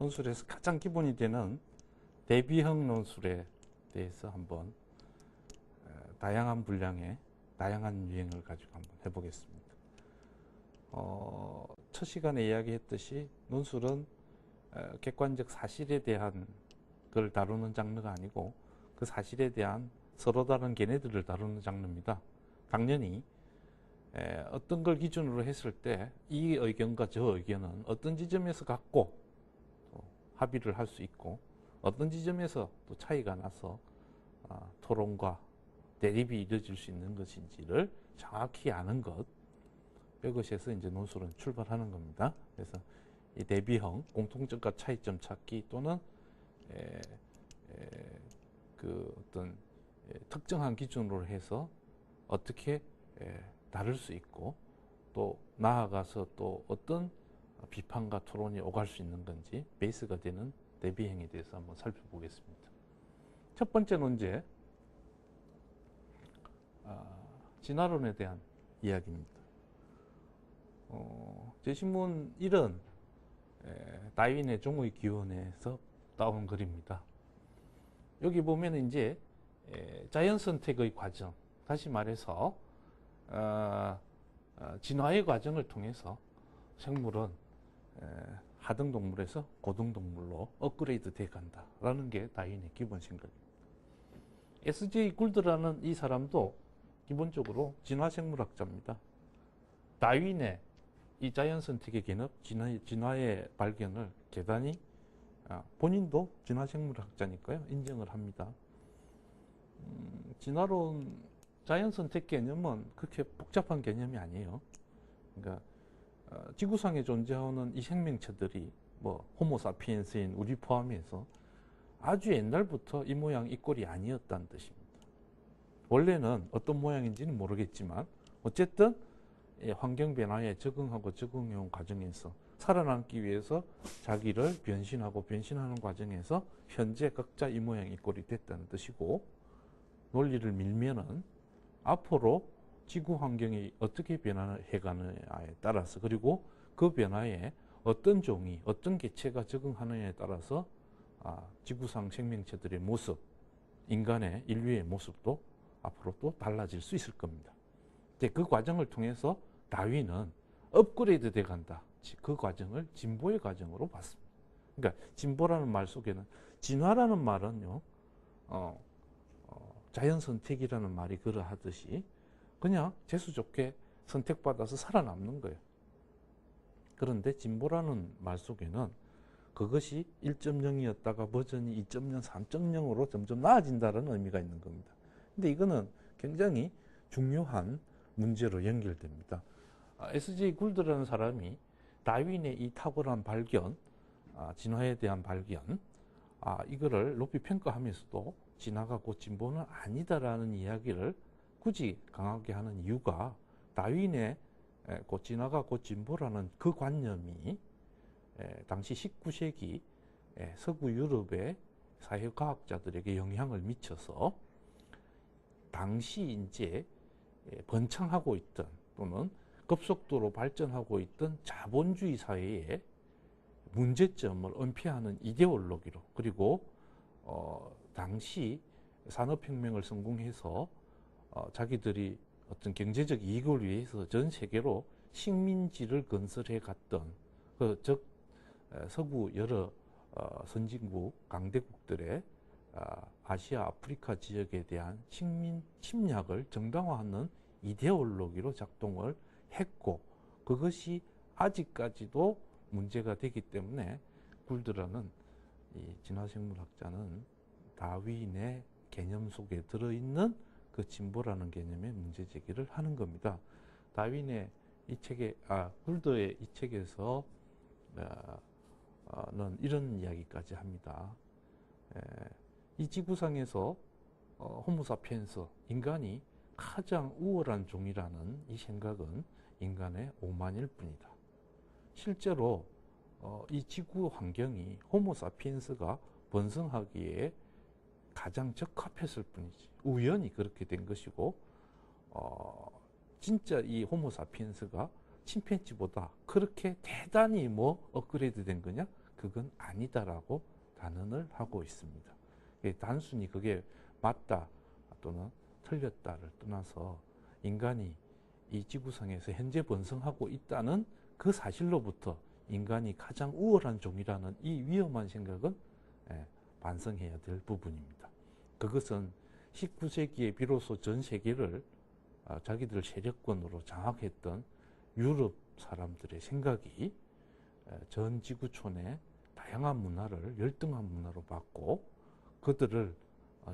논술에서 가장 기본이 되는 대비형 논술에 대해서 한번 다양한 분량의 다양한 유형을 가지고 한번 해보겠습니다. 첫 시간에 이야기했듯이 논술은 객관적 사실에 대한 걸 다루는 장르가 아니고 그 사실에 대한 서로 다른 견해들을 다루는 장르입니다. 당연히 어떤 걸 기준으로 했을 때 이 의견과 저 의견은 어떤 지점에서 갖고 또 합의를 할 수 있고 어떤 지점에서 또 차이가 나서 토론과 대립이 이루어질 수 있는 것인지를 정확히 아는 것, 이것에서 이제 논술은 출발하는 겁니다. 그래서 이 대비형, 공통점과 차이점 찾기 또는 그 어떤 특정한 기준으로 해서 어떻게 다룰 수 있고 또 나아가서 또 어떤 비판과 토론이 오갈 수 있는 건지 베이스가 되는 대비형에 대해서 한번 살펴보겠습니다. 첫 번째 논제, 진화론에 대한 이야기입니다. 제 신문 1은 다윈의 종의 기원에서 따온 글입니다. 여기 보면 이제 자연 선택의 과정, 다시 말해서 진화의 과정을 통해서 생물은 하등 동물에서 고등 동물로 업그레이드 돼 간다라는 게 다윈의 기본 생각입니다. S.J. 굴드라는 이 사람도 기본적으로 진화생물학자입니다. 다윈의 이 자연 선택의 개념, 진화의 발견을 대단히 본인도 진화생물학자니까요 인정을 합니다. 진화론 자연 선택 개념은 그렇게 복잡한 개념이 아니에요. 그러니까 지구상에 존재하는 이 생명체들이 뭐 호모사피엔스인 우리 포함해서 아주 옛날부터 이 모양 이 꼴이 아니었다는 뜻입니다. 원래는 어떤 모양인지는 모르겠지만 어쨌든 환경 변화에 적응하고 적응해온 과정에서 살아남기 위해서 자기를 변신하고 변신하는 과정에서 현재 각자 이 모양 이 꼴이 됐다는 뜻이고, 논리를 밀면은 앞으로 지구 환경이 어떻게 변화해 가느냐에 따라서, 그리고 그 변화에 어떤 종이 어떤 개체가 적응하느냐에 따라서 지구상 생명체들의 모습, 인간의 인류의 모습도 앞으로 또 달라질 수 있을 겁니다. 그 과정을 통해서 다윈은 업그레이드 돼 간다, 그 과정을 진보의 과정으로 봤습니다. 그러니까 진보라는 말 속에는 진화라는 말은요 자연 선택이라는 말이 그러하듯이 그냥 재수 좋게 선택받아서 살아남는 거예요. 그런데 진보라는 말 속에는 그것이 1.0이었다가 버전이 2.0, 3.0으로 점점 나아진다는 의미가 있는 겁니다. 근데 이거는 굉장히 중요한 문제로 연결됩니다. S.J. 굴드라는 사람이 다윈의 이 탁월한 발견, 진화에 대한 발견, 이거를 높이 평가하면서도 진화가 곧 진보는 아니다라는 이야기를 굳이 강하게 하는 이유가, 다윈의 곧 진화가 곧 진보라는 그 관념이 당시 19세기 서구 유럽의 사회과학자들에게 영향을 미쳐서 당시 이제 번창하고 있던 또는 급속도로 발전하고 있던 자본주의 사회의 문제점을 은폐하는 이데올로기로, 그리고 당시 산업혁명을 성공해서 자기들이 어떤 경제적 이익을 위해서 전 세계로 식민지를 건설해 갔던 즉 서구 여러 선진국 강대국들의 아시아 아프리카 지역에 대한 식민 침략을 정당화하는 이데올로기로 작동을 했고, 그것이 아직까지도 문제가 되기 때문에 굴드라는 이 진화생물학자는 다윈의 개념 속에 들어있는 그 진보라는 개념의 문제 제기를 하는 겁니다. 다윈의 이 책에, 굴드의 이 책에서 는 이런 이야기까지 합니다. 이 지구상에서 호모사피엔스, 인간이 가장 우월한 종이라는 이 생각은 인간의 오만일 뿐이다. 실제로 이 지구 환경이 호모사피엔스가 번성하기에 가장 적합했을 뿐이지 우연히 그렇게 된 것이고, 진짜 이 호모사피엔스가 침팬지보다 그렇게 대단히 업그레이드 된 거냐? 그건 아니다라고 단언을 하고 있습니다. 단순히 그게 맞다 또는 틀렸다를 떠나서 인간이 이 지구상에서 현재 번성하고 있다는 그 사실로부터 인간이 가장 우월한 종이라는 이 위험한 생각은 반성해야 될 부분입니다. 그것은 19세기에 비로소 전 세계를 자기들 세력권으로 장악했던 유럽 사람들의 생각이 전 지구촌의 다양한 문화를 열등한 문화로 봤고 그들을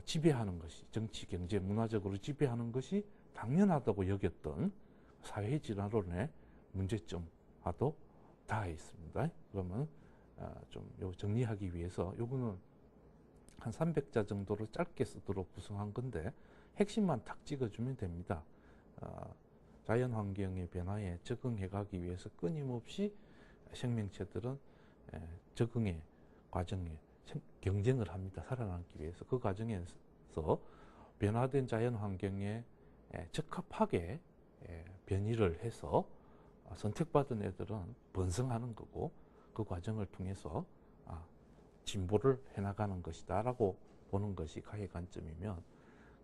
지배하는 것이 정치, 경제, 문화적으로 지배하는 것이 당연하다고 여겼던 사회 진화론의 문제점과도 닿아 있습니다. 그러면 좀 정리하기 위해서 요거는 한 300자 정도로 짧게 쓰도록 구성한 건데 핵심만 탁 찍어주면 됩니다. 자연 환경의 변화에 적응해 가기 위해서 끊임없이 생명체들은 적응의 과정에 경쟁을 합니다. 살아남기 위해서. 그 과정에서 변화된 자연 환경에 적합하게 변이를 해서 선택받은 애들은 번성하는 거고 그 과정을 통해서 진보를 해나가는 것이다 라고 보는 것이 가해 관점이면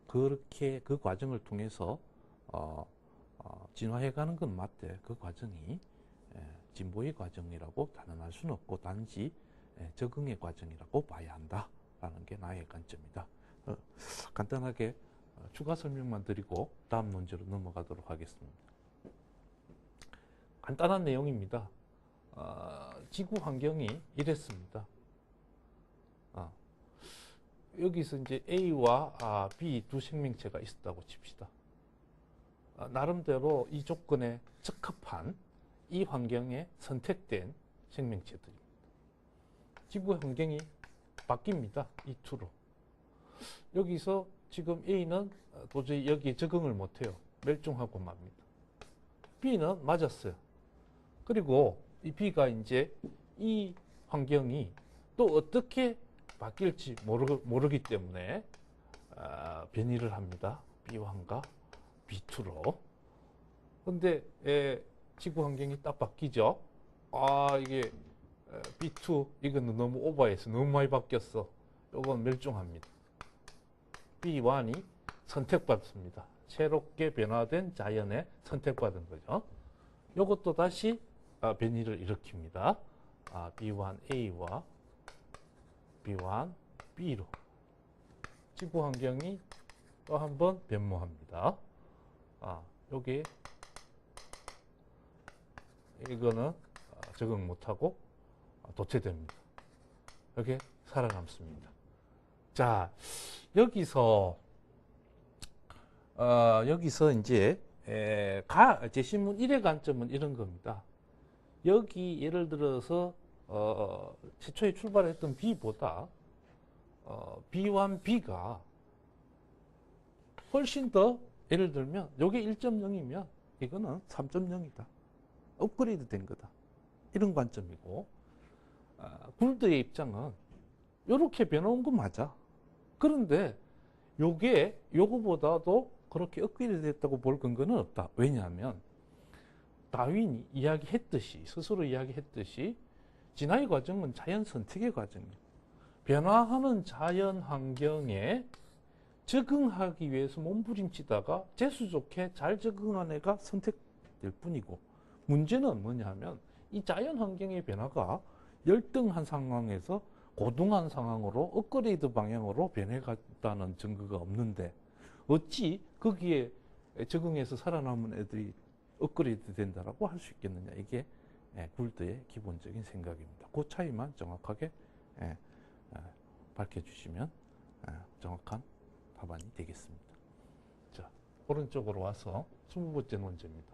그렇게 그 과정을 통해서 진화해가는 건 맞대. 그 과정이 진보의 과정이라고 단언할 수는 없고 단지 적응의 과정이라고 봐야 한다라는 게 나의 관점이다. 간단하게 추가 설명만 드리고 다음 논제로 넘어가도록 하겠습니다. 간단한 내용입니다. 지구 환경이 이랬습니다. 여기서 이제 A와 B 두 생명체가 있었다고 칩시다. 나름대로 이 조건에 적합한 이 환경에 선택된 생명체들입니다. 지구 환경이 바뀝니다. 이 투로. 여기서 지금 A는 도저히 여기에 적응을 못해요. 멸종하고 맙니다. B는 맞았어요. 그리고 이 B가 이제 이 환경이 또 어떻게 바뀔지 모르기 때문에 변이를 합니다. B1과 B2로. 근데 지구 환경이 딱 바뀌죠. 이게 B2 이건 너무 오버해서 너무 많이 바뀌었어. 이건 멸종합니다. B1이 선택받습니다. 새롭게 변화된 자연에 선택받은 거죠. 이것도 다시 변이를 일으킵니다. B1A와 B1B로 지구 환경이 또 한 번 변모합니다. 여기 이거는 적응 못하고 도태됩니다. 이렇게 살아남습니다. 자, 여기서 이제 제시문 1의 관점은 이런 겁니다. 여기 예를 들어서 최초에 출발했던 B보다 B1B가 훨씬 더 예를 들면 이게 1.0이면 이거는 3.0이다. 업그레이드 된 거다. 이런 관점이고 굴드의 입장은 이렇게 변화온 건 맞아. 그런데 요거보다도 그렇게 업그레이드 됐다고 볼 근거는 없다. 왜냐하면 다윈이 스스로 이야기했듯이 진화의 과정은 자연 선택의 과정이에요. 변화하는 자연 환경에 적응하기 위해서 몸부림치다가 재수 좋게 잘 적응한 애가 선택될 뿐이고 문제는 뭐냐 하면 이 자연 환경의 변화가 열등한 상황에서 고등한 상황으로 업그레이드 방향으로 변해갔다는 증거가 없는데 어찌 거기에 적응해서 살아남은 애들이 업그레이드 된다라고 할 수 있겠느냐. 이게 굴드의 기본적인 생각입니다. 그 차이만 정확하게 밝혀주시면 정확한 답안이 되겠습니다. 자, 오른쪽으로 와서 20번째 문제입니다.